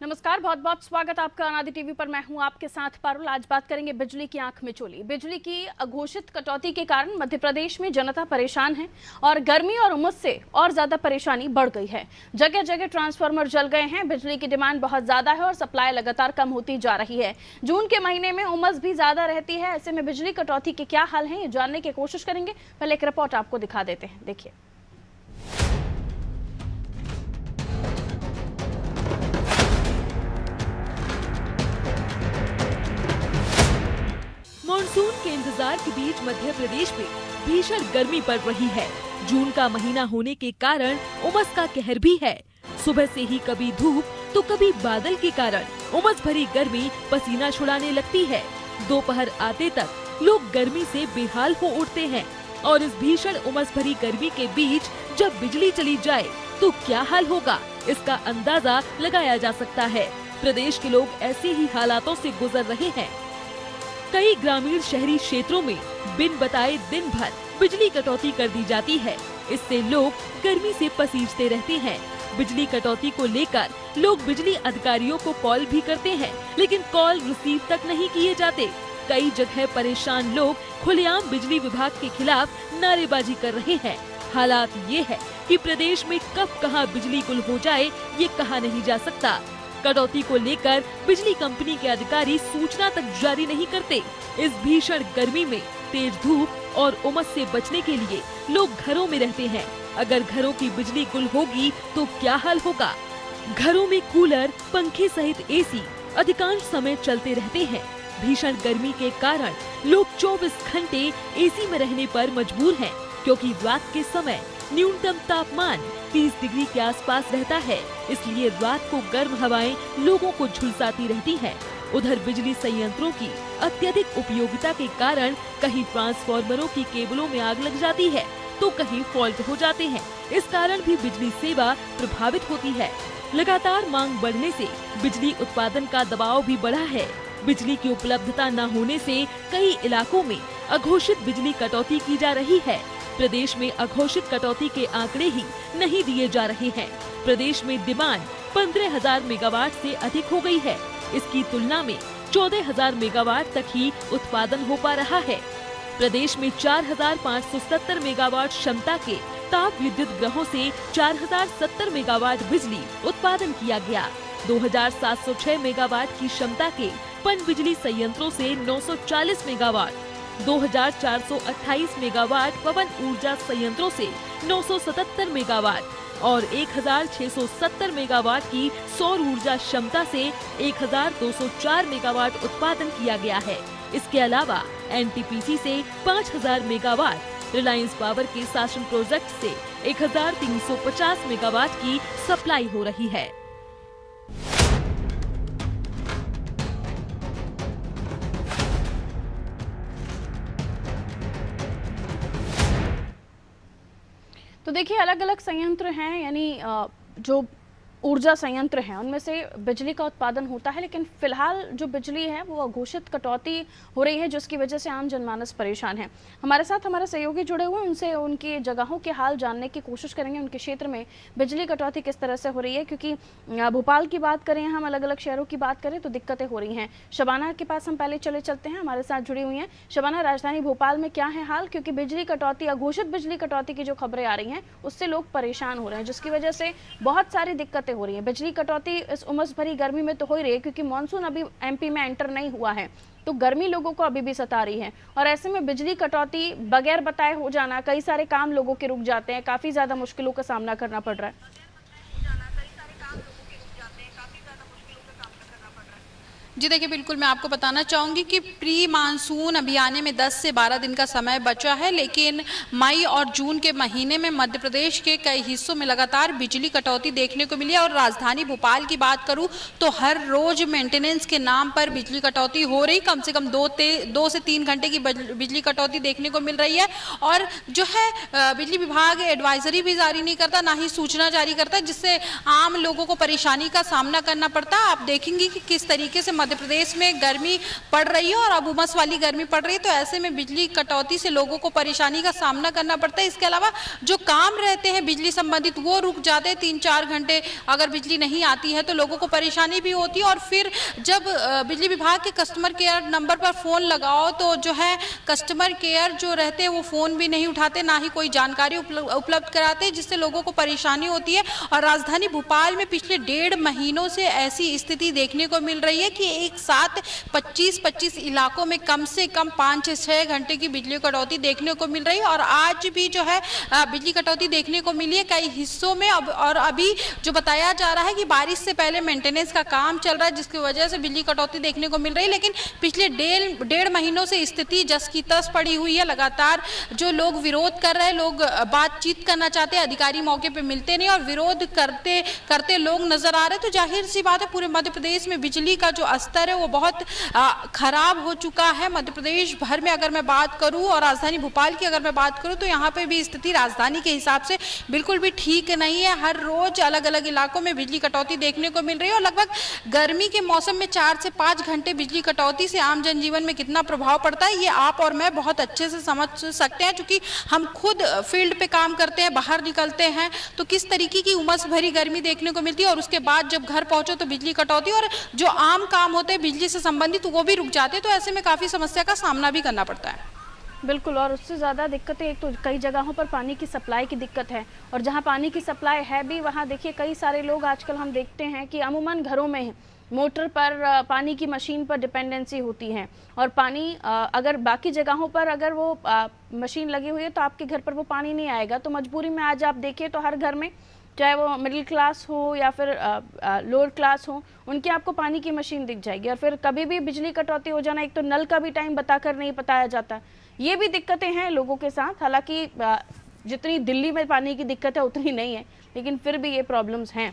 नमस्कार, बहुत बहुत स्वागत आपका अनादि टीवी पर। मैं हूं आपके साथ पारुल। आज बात करेंगे बिजली की आंख में चोली। बिजली की अघोषित कटौती के कारण मध्य प्रदेश में जनता परेशान है और गर्मी और उमस से और ज्यादा परेशानी बढ़ गई है। जगह जगह ट्रांसफार्मर जल गए हैं। बिजली की डिमांड बहुत ज्यादा है और सप्लाई लगातार कम होती जा रही है। जून के महीने में उमस भी ज्यादा रहती है। ऐसे में बिजली कटौती के क्या हाल है, ये जानने की कोशिश करेंगे। पहले एक रिपोर्ट आपको दिखा देते हैं, देखिए। मानसून के इंतजार के बीच मध्य प्रदेश में भीषण गर्मी पड़ रही है। जून का महीना होने के कारण उमस का कहर भी है। सुबह से ही कभी धूप तो कभी बादल के कारण उमस भरी गर्मी पसीना छुड़ाने लगती है। दोपहर आते तक लोग गर्मी से बेहाल हो उठते हैं और इस भीषण उमस भरी गर्मी के बीच जब बिजली चली जाए तो क्या हाल होगा, इसका अंदाजा लगाया जा सकता है। प्रदेश के लोग ऐसे ही हालातों से गुजर रहे हैं। कई ग्रामीण शहरी क्षेत्रों में बिन बताए दिन भर बिजली कटौती कर दी जाती है। इससे लोग गर्मी से पसीजते रहते हैं। बिजली कटौती को लेकर लोग बिजली अधिकारियों को कॉल भी करते हैं, लेकिन कॉल रिसीव तक नहीं किए जाते। कई जगह परेशान लोग खुलेआम बिजली विभाग के खिलाफ नारेबाजी कर रहे हैं। हालात ये है कि प्रदेश में कब कहां बिजली गुल हो जाए ये कहा नहीं जा सकता। कटौती को लेकर बिजली कंपनी के अधिकारी सूचना तक जारी नहीं करते। इस भीषण गर्मी में तेज धूप और उमस से बचने के लिए लोग घरों में रहते हैं। अगर घरों की बिजली गुल होगी तो क्या हाल होगा। घरों में कूलर, पंखे सहित एसी अधिकांश समय चलते रहते हैं। भीषण गर्मी के कारण लोग 24 घंटे एसी में रहने पर मजबूर हैं, क्योंकि रात के समय न्यूनतम तापमान 30 डिग्री के आसपास रहता है। इसलिए रात को गर्म हवाएं लोगों को झुलसाती रहती हैं। उधर बिजली संयंत्रों की अत्यधिक उपयोगिता के कारण कहीं ट्रांसफार्मरों की केबलों में आग लग जाती है तो कहीं फॉल्ट हो जाते हैं। इस कारण भी बिजली सेवा प्रभावित होती है। लगातार मांग बढ़ने से बिजली उत्पादन का दबाव भी बढ़ा है। बिजली की उपलब्धता न होने से कई इलाकों में अघोषित बिजली कटौती की जा रही है। प्रदेश में अघोषित कटौती के आंकड़े ही नहीं दिए जा रहे हैं। प्रदेश में डिमांड 15,000 मेगावाट से अधिक हो गई है। इसकी तुलना में 14,000 मेगावाट तक ही उत्पादन हो पा रहा है। प्रदेश में 4,570 मेगावाट क्षमता के ताप विद्युत ग्रहों से 4,070 मेगावाट बिजली उत्पादन किया गया। 2,706 मेगावाट की क्षमता के पन बिजली संयंत्रों से 940 मेगावाट, 2,428 मेगावाट पवन ऊर्जा संयंत्रों से 977 मेगावाट और 1,670 मेगावाट की सौर ऊर्जा क्षमता से 1,204 मेगावाट उत्पादन किया गया है। इसके अलावा एनटीपीसी से 5,000 मेगावाट, रिलायंस पावर के शासन प्रोजेक्ट से 1,350 मेगावाट की सप्लाई हो रही है। तो देखिए, अलग अलग संयंत्र हैं, यानी जो ऊर्जा संयंत्र हैं उनमें से बिजली का उत्पादन होता है, लेकिन फिलहाल जो बिजली है वो अघोषित कटौती हो रही है, जिसकी वजह से आम जनमानस परेशान है। हमारे साथ हमारे सहयोगी जुड़े हुए हैं, उनसे उनकी जगहों के हाल जानने की कोशिश करेंगे। उनके क्षेत्र में बिजली कटौती किस तरह से हो रही है, क्योंकि भोपाल की बात करें, हम अलग अलग शहरों की बात करें तो दिक्कतें हो रही हैं। शबाना के पास हम पहले चलते हैं, हमारे साथ जुड़ी हुई हैं। शबाना, राजधानी भोपाल में क्या है हाल, क्योंकि बिजली कटौती, अघोषित बिजली कटौती की जो खबरें आ रही हैं उससे लोग परेशान हो रहे हैं, जिसकी वजह से बहुत सारी दिक्कतें हो रही है। बिजली कटौती इस उमस भरी गर्मी में तो हो ही रही है, क्योंकि मानसून अभी एमपी में एंटर नहीं हुआ है, तो गर्मी लोगों को अभी भी सता रही है। और ऐसे में बिजली कटौती बगैर बताए हो जाना, कई सारे काम लोगों के रुक जाते हैं, काफी ज्यादा मुश्किलों का सामना करना पड़ रहा है। जी देखिए, बिल्कुल मैं आपको बताना चाहूँगी कि प्री मानसून अभी आने में 10 से 12 दिन का समय बचा है, लेकिन मई और जून के महीने में मध्य प्रदेश के कई हिस्सों में लगातार बिजली कटौती देखने को मिली है। और राजधानी भोपाल की बात करूँ तो हर रोज मेंटेनेंस के नाम पर बिजली कटौती हो रही, कम से कम 2 से 3 घंटे की बिजली कटौती देखने को मिल रही है। और जो है बिजली विभाग एडवाइजरी भी जारी नहीं करता, ना ही सूचना जारी करता, जिससे आम लोगों को परेशानी का सामना करना पड़ता है। आप देखेंगे कि किस तरीके से मध्य प्रदेश में गर्मी पड़ रही है और अब उमस वाली गर्मी पड़ रही है, तो ऐसे में बिजली कटौती से लोगों को परेशानी का सामना करना पड़ता है। इसके अलावा जो काम रहते हैं बिजली संबंधित वो रुक जाते हैं। 3-4 घंटे अगर बिजली नहीं आती है तो लोगों को परेशानी भी होती है। और फिर जब बिजली विभाग के कस्टमर केयर नंबर पर फ़ोन लगाओ तो जो है कस्टमर केयर जो रहते हैं वो फ़ोन भी नहीं उठाते, ना ही कोई जानकारी उपलब्ध कराते, जिससे लोगों को परेशानी होती है। और राजधानी भोपाल में पिछले 1.5 महीनों से ऐसी स्थिति देखने को मिल रही है कि एक साथ 25 इलाकों में कम से कम 5 से 6 घंटे की बिजली कटौती देखने को मिल रही है। और आज भी जो है बिजली कटौती देखने को मिली है कई हिस्सों में। और अभी जो बताया जा रहा है कि बारिश से पहले मेंटेनेंस का काम चल रहा है, जिसकी वजह से बिजली कटौती देखने को मिल रही है। लेकिन पिछले 1.5 महीनों से स्थिति जस की तस पड़ी हुई है। लगातार जो लोग विरोध कर रहे हैं, लोग बातचीत करना चाहते हैं, अधिकारी मौके पे मिलते नहीं और विरोध करते करते लोग नजर आ रहे हैं। तो जाहिर सी बात है पूरे मध्य प्रदेश में बिजली का जो स्तर है वो बहुत खराब हो चुका है। मध्य प्रदेश भर में अगर मैं बात करूं और राजधानी भोपाल की अगर मैं बात करूं तो यहाँ पे भी स्थिति राजधानी के हिसाब से बिल्कुल भी ठीक नहीं है। हर रोज अलग अलग इलाकों में बिजली कटौती देखने को मिल रही है। और लगभग गर्मी के मौसम में 4 से 5 घंटे बिजली कटौती से आम जनजीवन में कितना प्रभाव पड़ता है ये आप और मैं बहुत अच्छे से समझ सकते हैं, क्योंकि हम खुद फील्ड पे काम करते हैं, बाहर निकलते हैं तो किस तरीके की उमस भरी गर्मी देखने को मिलती है। और उसके बाद जब घर पहुंचो तो बिजली कटौती और जो आम काम होते हैं बिजली से संबंधित वो भी रुक जाते हैं। तो ऐसे में काफी समस्या का सामना भी करना पड़ता है। बिल्कुल, और उससे ज़्यादा दिक्कतें, एक तो कई जगहों पर पानी की सप्लाई की दिक्कत है, और जहाँ पानी की सप्लाई है भी वहाँ देखिए कई सारे लोग आजकल हम देखते हैं कि अमूमन घरों में मोटर पर पानी की मशीन पर डिपेंडेंसी होती है। और पानी अगर बाकी जगहों पर अगर वो मशीन लगी हुई है तो आपके घर पर वो पानी नहीं आएगा। तो मजबूरी में आज आप देखिए तो हर घर में, चाहे वो मिडिल क्लास हो या फिर लोअर क्लास हो, उनके आपको पानी की मशीन दिख जाएगी। और फिर कभी भी बिजली कटौती हो जाना, एक तो नल का भी टाइम बताकर नहीं बताया जाता, ये भी दिक्कतें हैं लोगों के साथ। हालांकि जितनी दिल्ली में पानी की दिक्कत है उतनी नहीं है, लेकिन फिर भी ये प्रॉब्लम्स हैं।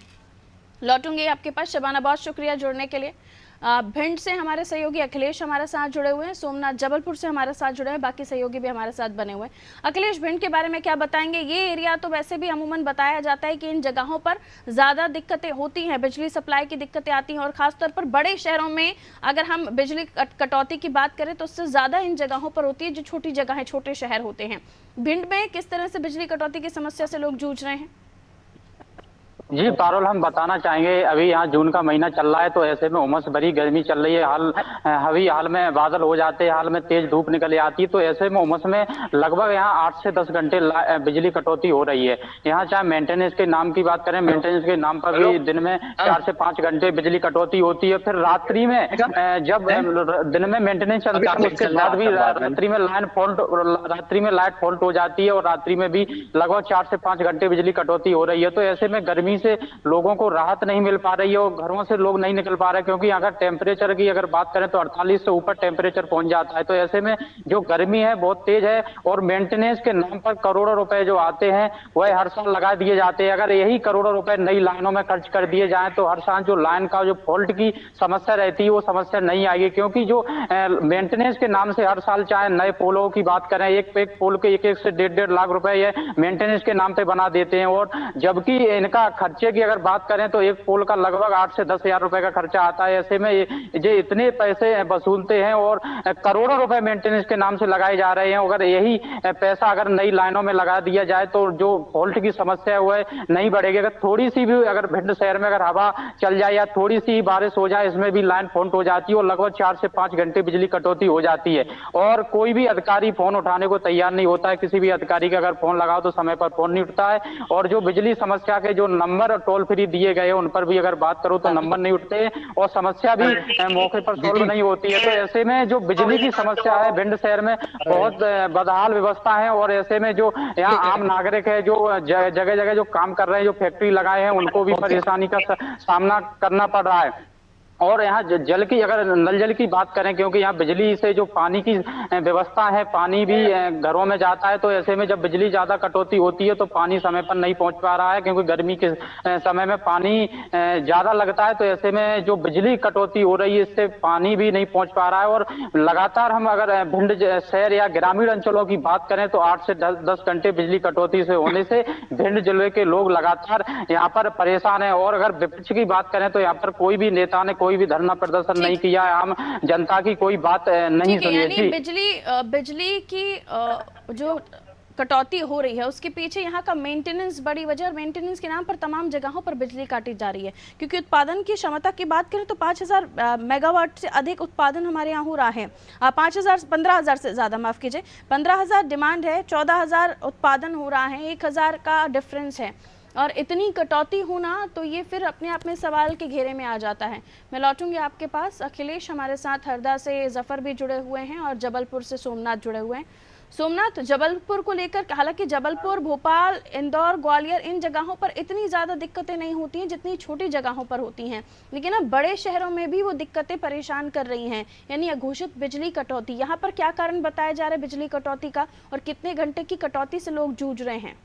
लौटूंगे आपके पास। शबाना, बहुत शुक्रिया जुड़ने के लिए। भिंड से हमारे सहयोगी अखिलेश हमारे साथ जुड़े हुए हैं, सोमनाथ जबलपुर से हमारे साथ जुड़े हैं, बाकी सहयोगी भी हमारे साथ बने हुए हैं। अखिलेश, भिंड के बारे में क्या बताएंगे? ये एरिया तो वैसे भी अमूमन बताया जाता है कि इन जगहों पर ज़्यादा दिक्कतें होती हैं, बिजली सप्लाई की दिक्कतें आती हैं, और ख़ासतौर पर बड़े शहरों में अगर हम बिजली कटौती की बात करें तो उससे ज़्यादा इन जगहों पर होती है जो छोटी जगह, छोटे शहर होते हैं। भिंड में किस तरह से बिजली कटौती की समस्या से लोग जूझ रहे हैं? जी पारुल, हम बताना चाहेंगे अभी यहाँ जून का महीना चल रहा है तो ऐसे में उमस भरी गर्मी चल रही है। हाल में बादल हो जाते हैं, हाल में तेज धूप निकल आती है, तो ऐसे में उमस में लगभग यहाँ 8 से 10 घंटे बिजली कटौती हो रही है। यहाँ चाहे मेंटेनेंस के नाम की बात करें, मेंटेनेंस के नाम पर भी दिन में 4 से 5 घंटे बिजली कटौती होती है। फिर रात्रि में जब दिन में मेंटेनेंस चलता है उसके बाद भी रात्रि में लाइट फॉल्ट हो जाती है और रात्रि में भी लगभग 4 से 5 घंटे बिजली कटौती हो रही है। तो ऐसे में गर्मी से लोगों को राहत नहीं मिल पा रही है और घरों से लोग नहीं निकल पा रहे, क्योंकि अगर टेम्परेचर की अगर बात करें तो 48 से ऊपर टेम्परेचर पहुंच जाता है। तो ऐसे में जो गर्मी है बहुत तेज है और मेंटेनेंस के नाम पर करोड़ों रुपए जो आते हैं वह हर साल लगा दिए जाते हैं। अगर यही करोड़ों रुपए नई लाइनों में खर्च कर दिए जाए तो हर साल जो लाइन का जो फॉल्ट की समस्या रहती है वो समस्या नहीं आएगी, क्योंकि जो मेंटेनेंस के नाम से हर साल चाहे नए पोलों की बात करें, एक पोल के 1 से 1.5 लाख रुपए ये मेंटेनेंस के नाम पे बना देते हैं। और जबकि इनका खर्चे की अगर बात करें तो एक पोल का लगभग 8 से 10 हजार रुपए का खर्चा आता है। ऐसे में ये इतने पैसे वसूलते हैं और करोड़ों रुपए मेंटेनेंस के नाम से लगाए जा रहे हैं। अगर यही पैसा अगर नई लाइनों में लगा दिया जाए तो जो फॉल्ट की समस्या है वह नहीं बढ़ेगी। अगर थोड़ी सी भी अगर भिंड शहर में अगर हवा चल जाए या थोड़ी सी बारिश हो जाए, इसमें भी लाइन फॉल्ट हो जाती है और लगभग 4 से 5 घंटे बिजली कटौती हो जाती है। और कोई भी अधिकारी फोन उठाने को तैयार नहीं होता है। किसी भी अधिकारी का अगर फोन लगाओ तो समय पर फोन नहीं उठता है। और जो बिजली समस्या के जो नंबर टोल फ्री दिए गए उन पर भी अगर बात करो तो नंबर नहीं उठते और समस्या भी मौके पर सोल्व नहीं होती है। तो ऐसे में जो बिजली की समस्या है भिंड शहर में बहुत बदहाल व्यवस्था है। और ऐसे में जो यहाँ आम नागरिक है जो जगह जगह जो काम कर रहे हैं, जो फैक्ट्री लगाए हैं, उनको भी परेशानी का सामना करना पड़ रहा है। और यहाँ जल की अगर नल जल की बात करें, क्योंकि यहाँ बिजली से जो पानी की व्यवस्था है, पानी भी घरों में जाता है। तो ऐसे में जब बिजली ज्यादा कटौती होती है तो पानी समय पर नहीं पहुंच पा रहा है, क्योंकि गर्मी के समय में पानी ज्यादा लगता है। तो ऐसे में जो बिजली कटौती हो रही है इससे पानी भी नहीं पहुंच पा रहा है। और लगातार हम अगर भिंड शहर या ग्रामीण अंचलों की बात करें तो 8 से 10 घंटे बिजली कटौती से होने से भिंड जिले के लोग लगातार यहाँ पर परेशान है। और अगर विपक्ष की बात करें तो यहाँ पर कोई भी नेता ने कोई कोई भी धरना प्रदर्शन नहीं किया, आम जनता की कोई बात नहीं ठीक है, सुनी है। यानी जी बिजली की जो कटौती हो रही है उसके पीछे यहाँ का मेंटेनेंस बड़ी वजह, और मेंटेनेंस के नाम पर तमाम जगहों पर बिजली काटी जा रही है। क्योंकि उत्पादन की क्षमता की बात करें तो 5000 मेगावाट से अधिक उत्पादन हमारे यहाँ हो रहा है। 15,000 से ज़्यादा, माफ़ कीजिए, 15,000 डिमांड है, 14,000 उत्पादन हो रहा है, 1,000 का डिफरेंस है। और इतनी कटौती होना तो ये फिर अपने आप में सवाल के घेरे में आ जाता है। मैं लौटूंगी आपके पास। अखिलेश हमारे साथ हरदा से जफ़र भी जुड़े हुए हैं और जबलपुर से सोमनाथ जुड़े हुए हैं। सोमनाथ, जबलपुर को लेकर, हालांकि जबलपुर, भोपाल, इंदौर, ग्वालियर, इन जगहों पर इतनी ज़्यादा दिक्कतें नहीं होती हैं जितनी छोटी जगहों पर होती हैं, लेकिन अब बड़े शहरों में भी वो दिक्कतें परेशान कर रही हैं, यानी अघोषित बिजली कटौती। यहाँ पर क्या कारण बताया जा रहा है बिजली कटौती का, और कितने घंटे की कटौती से लोग जूझ रहे हैं?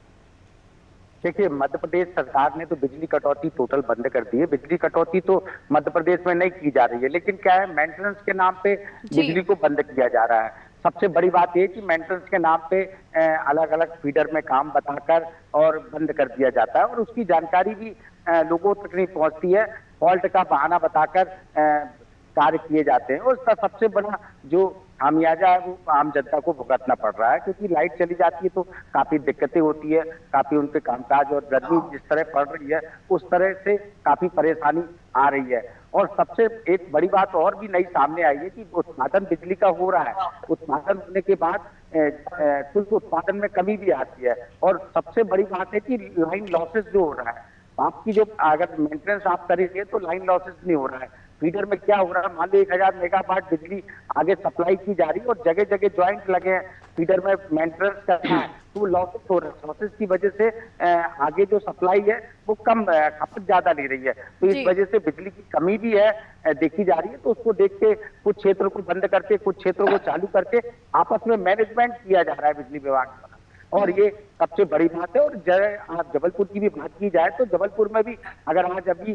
देखिए, मध्य प्रदेश सरकार ने तो बिजली कटौती टोटल बंद कर दी है। बिजली कटौती तो मध्य प्रदेश में नहीं की जा रही है, लेकिन क्या है, मेंटेनेंस के नाम पे बिजली को बंद किया जा रहा है। सबसे बड़ी बात यह कि मेंटेनेंस के नाम पे अलग अलग फीडर में काम बताकर और बंद कर दिया जाता है, और उसकी जानकारी भी लोगों तक नहीं पहुंचती है। फॉल्ट का बहाना बताकर कार्य किए जाते हैं, और उसका सबसे बड़ा जो खामियाजा है वो आम जनता को भुगतना पड़ रहा है। क्योंकि लाइट चली जाती है तो काफी दिक्कतें होती है, काफी उन पे कामकाज, और गर्मी जिस तरह पड़ रही है उस तरह से काफी परेशानी आ रही है। और सबसे एक बड़ी बात और भी नई सामने आई है कि उत्पादन बिजली का हो रहा है, उत्पादन होने के बाद कुल उत्पादन में कमी भी आती है। और सबसे बड़ी बात है कि लाइन लॉसेस जो हो रहा है, आपकी जो अगर मेंटेनेंस आप करेंगे तो लाइन लॉसेस नहीं हो रहा है। फीडर में क्या हो रहा है, मान लो 1000 मेगावाट बिजली आगे सप्लाई की जा रही है और जगह जगह ज्वाइंट लगे हैं फीडर में मेंटेनेंस करना है, तो लॉसेस हो रहा है। लॉसेस की वजह से आगे जो सप्लाई है वो कम, खपत ज्यादा ले रही है, तो इस वजह से बिजली की कमी भी है देखी जा रही है। तो उसको देख के कुछ क्षेत्रों को बंद करके कुछ क्षेत्रों को चालू करके आपस में मैनेजमेंट किया जा रहा है बिजली विभाग द्वारा, और ये सबसे बड़ी बात है। और आप जबलपुर की भी बात की जाए तो जबलपुर में भी अगर आज अभी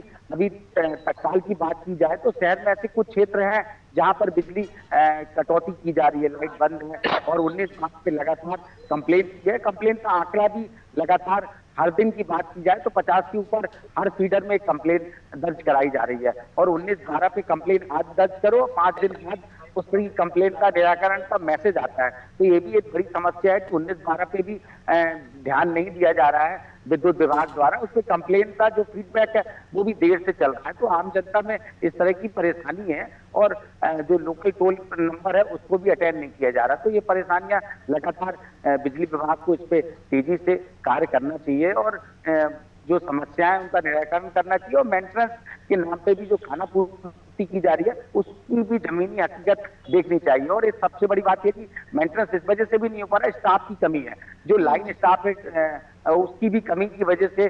तत्काल की बात की जाए तो शहर में ऐसे कुछ क्षेत्र हैं जहां पर बिजली कटौती की जा रही है, लाइट बंद है, और 19 मार्च पे लगातार कंप्लेंट की है। कंप्लेंट का आंकड़ा भी लगातार, हर दिन की बात की जाए तो 50 के ऊपर हर फीडर में कंप्लेंट दर्ज कराई जा रही है। और 19/12 पे कंप्लेंट आज दर्ज करो, 5 दिन बाद उस पर कंप्लेंट का निराकरण का मैसेज आता है। तो ये भी एक बड़ी समस्या है कि 19/12 पे भी ध्यान नहीं दिया जा रहा है विद्युत विभाग द्वारा। उस पर कंप्लेंट का जो फीडबैक है वो भी देर से चल रहा है। तो आम जनता में इस तरह की परेशानी है, और जो लोकल टोल नंबर है उसको भी अटेंड नहीं किया जा रहा। तो ये परेशानियां लगातार बिजली विभाग को इस पे तेजी से कार्य करना चाहिए, और जो समस्याएं उनका निराकरण करना चाहिए। और मेंटेनेंस के नाम पे भी जो खाना पूर्ति की जा रही है उसकी भी जमीनी हकीकत देखनी चाहिए। और एक सबसे बड़ी बात यह कि मेंटेनेंस इस वजह से भी नहीं हो पा रहा है, स्टाफ की कमी है। जो लाइन स्टाफ है उसकी भी कमी की वजह से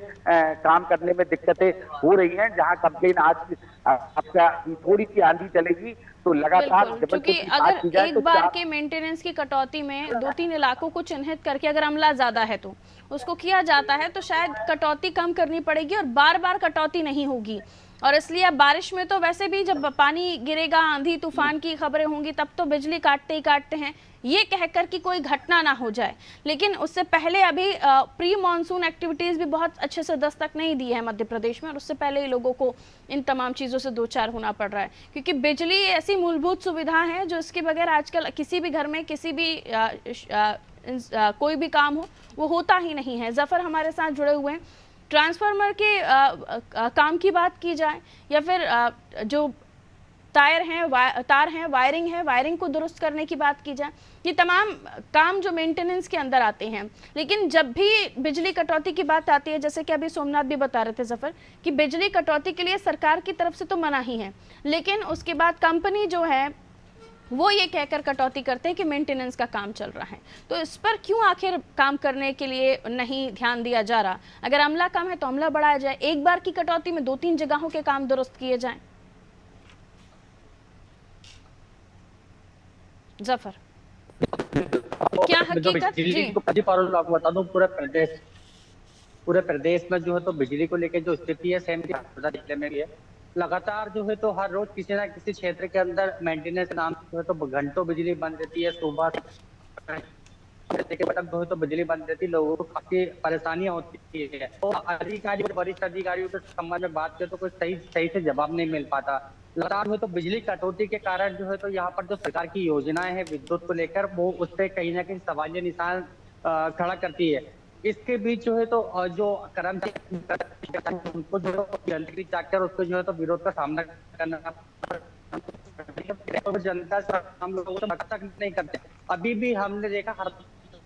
काम करने में दिक्कतें हो रही हैं। जहां कंप्लेन आज आपका थोड़ी सी आंधी चलेगी तो लगातार, क्योंकि अगर एक बार के मेंटेनेंस की कटौती में 2-3 इलाकों को चिन्हित करके अगर अमला ज्यादा है तो उसको किया जाता है, तो शायद कटौती कम करनी पड़ेगी और बार बार कटौती नहीं होगी। और इसलिए अब बारिश में तो वैसे भी जब पानी गिरेगा, आंधी तूफान की खबरें होंगी, तब तो बिजली काटते ही काटते हैं, ये कहकर कि कोई घटना ना हो जाए। लेकिन उससे पहले अभी प्री मानसून एक्टिविटीज़ भी बहुत अच्छे से दस्तक नहीं दी है मध्य प्रदेश में, और उससे पहले ही लोगों को इन तमाम चीज़ों से दो चार होना पड़ रहा है। क्योंकि बिजली ऐसी मूलभूत सुविधा है जो इसके बगैर आजकल किसी भी घर में किसी भी कोई भी काम हो वो होता ही नहीं है। जफ़र हमारे साथ जुड़े हुए हैं। ट्रांसफार्मर के काम की बात की जाए या फिर जो तार हैं, वायरिंग है, वायरिंग को दुरुस्त करने की बात की जाए, ये तमाम काम जो मेंटेनेंस के अंदर आते हैं। लेकिन जब भी बिजली कटौती की बात आती है, जैसे कि अभी सोमनाथ भी बता रहे थे जफ़र, कि बिजली कटौती के लिए सरकार की तरफ से तो मना ही है, लेकिन उसके बाद कंपनी जो है वो ये कहकर कटौती करते हैं कि मेंटेनेंस का काम चल रहा है। तो इस पर क्यों आखिर काम करने के लिए नहीं ध्यान दिया जा रहा? अगर अमला कम है तो अमला बढ़ाया जाए, एक बार की कटौती में 2-3 जगहों के काम दुरुस्त किए जाएं। जफर, क्या हकीकत? जी पारुल, आपको बता दूं, पूरे प्रदेश में जो है तो बिजली को लेकर जो स्थिति है सेम जिले में भी है। लगातार जो है तो हर रोज किसी ना किसी क्षेत्र के अंदर मेंटेनेंस नाम जो है तो घंटों बिजली बंद रहती है। सुबह के बाद जो है तो बिजली बंद रहती, लोगों को काफी परेशानियां होती है। तो अधिकारी और वरिष्ठ अधिकारियों के संबंध में बात करें तो कोई सही से जवाब नहीं मिल पाता। लगातार जो है तो बिजली कटौती के कारण जो है तो यहाँ पर जो सरकार की योजनाएं हैं विद्युत को लेकर, वो उससे कहीं ना कहीं सवालिया निशान खड़ा करती है। इसके बीच जो है तो जो कर्मचारी उनको जो जंत्री चाकर उसको जो है तो विरोध का सामना करना, तो जनता से हम लोगों को तक नहीं करते। अभी भी हमने देखा हर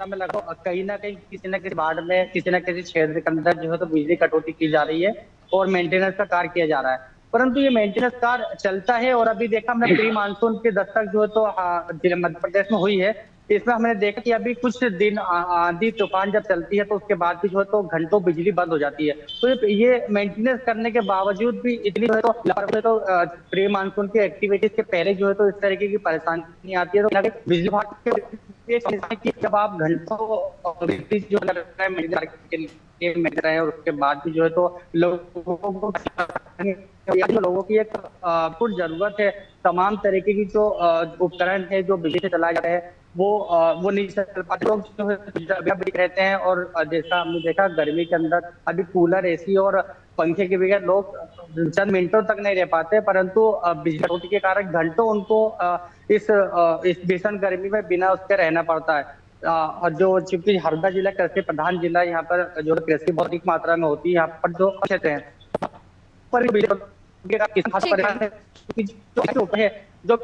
में लगभग कहीं ना कहीं किसी न किसी वार्ड में किसी न किसी क्षेत्र के अंदर जो है तो बिजली कटौती की जा रही है और मेंटेनेंस का कार्य किया जा रहा है। परंतु ये मेंटेनेंस कार्य चलता है और अभी देखा हमने प्री मानसून की दस्तक जो है तो जिले मध्य प्रदेश में हुई है। इसमें हमने देखा कि अभी कुछ दिन आंधी तूफान जब चलती है तो उसके बाद भी जो है तो घंटों बिजली बंद हो जाती है। तो ये मेंटेनेंस करने के बावजूद भी इतनी जो है तो प्री मानसून की एक्टिविटीज के पहले जो है तो इस तरीके की परेशानी आती है। तो बिजली विभाग के जब आप घंटों बिजली जो लग रहा है और उसके बाद भी जो है तो लोगों की एक पूर्ण जरूरत है। तमाम तरीके की जो उपकरण है जो बिजली से चलाए जाते हैं वो नहीं चल पाते। लोग जो है रहते हैं और जैसा हमने देखा गर्मी के अंदर अभी कूलर, एसी और पंखे के बगैर लोग चंद मिनटों तक नहीं रह पाते, परंतु बिजली कटौती के कारण घंटों उनको इस भीषण गर्मी में बिना उसके रहना पड़ता है। और जो चूंकि हरदा जिला कृषि प्रधान जिला, यहाँ पर जो कृषि बहुत अधिक मात्रा में होती है, यहाँ पर जो क्षेत्र है पर जो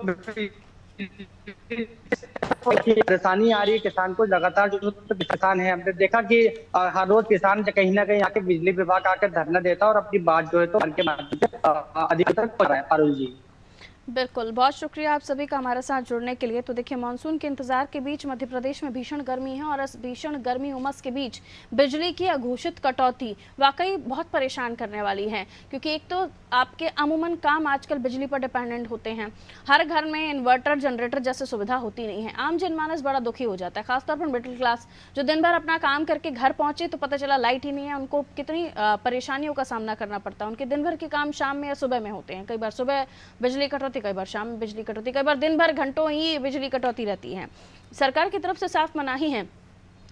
परेशानी आ रही है किसान को लगातार। जो किसान है हमने देखा कि हर रोज किसान कहीं ना कहीं आके बिजली विभाग आकर धरना देता है और अपनी बात जो है तो के माध्यम से अधिकतर पहुंच रहा है। अरुण जी, बिल्कुल, बहुत शुक्रिया आप सभी का हमारे साथ जुड़ने के लिए। तो देखिए, मानसून के इंतजार के बीच मध्य प्रदेश में भीषण गर्मी है और इस भीषण गर्मी उमस के बीच बिजली की अघोषित कटौती वाकई बहुत परेशान करने वाली है, क्योंकि एक तो आपके अमूमन काम आजकल बिजली पर डिपेंडेंट होते हैं। हर घर में इन्वर्टर, जनरेटर जैसे सुविधा होती नहीं है। आम जनमानस बड़ा दुखी हो जाता है, खासतौर पर मिडिल क्लास जो दिन भर अपना काम करके घर पहुंचे तो पता चला लाइट ही नहीं है। उनको कितनी परेशानियों का सामना करना पड़ता है। उनके दिन भर के काम शाम में या सुबह में होते हैं। कई बार सुबह बिजली कटौती, कई बार शाम में बिजली कटौती, कई बार दिन भर घंटों ही बिजली कटौती रहती है। सरकार की तरफ से साफ मनाही है,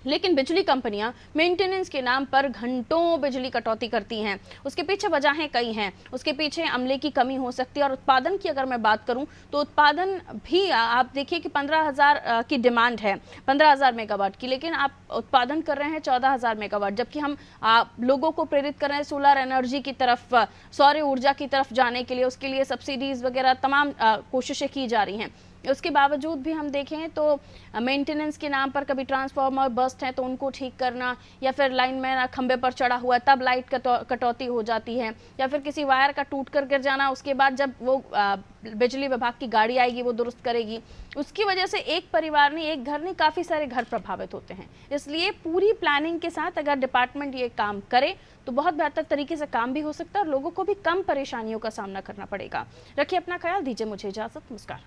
लेकिन बिजली कंपनियां मेंटेनेंस के नाम पर घंटों बिजली कटौती करती हैं। उसके पीछे वजहें कई हैं। उसके पीछे अमले की कमी हो सकती है और उत्पादन की अगर मैं बात करूं तो उत्पादन भी आप देखिए कि 15,000 की डिमांड है, 15,000 मेगावाट की, लेकिन आप उत्पादन कर रहे हैं 14,000 मेगावाट। जबकि हम लोगों को प्रेरित कर रहे हैं सोलर एनर्जी की तरफ, सौर ऊर्जा की तरफ जाने के लिए। उसके लिए सब्सिडीज वगैरह तमाम कोशिशें की जा रही हैं। उसके बावजूद भी हम देखें तो मेंटेनेंस के नाम पर कभी ट्रांसफार्मर बस्ट है तो उनको ठीक करना, या फिर लाइन में खंबे पर चढ़ा हुआ है तब लाइट कटौती हो जाती है, या फिर किसी वायर का टूट कर गिर जाना, उसके बाद जब वो बिजली विभाग की गाड़ी आएगी वो दुरुस्त करेगी। उसकी वजह से एक परिवार नहीं, एक घर नहीं, काफ़ी सारे घर प्रभावित होते हैं। इसलिए पूरी प्लानिंग के साथ अगर डिपार्टमेंट ये काम करे तो बहुत बेहतर तरीके से काम भी हो सकता है और लोगों को भी कम परेशानियों का सामना करना पड़ेगा। रखिए अपना ख्याल, दीजिए मुझे इजाज़त, नमस्कार।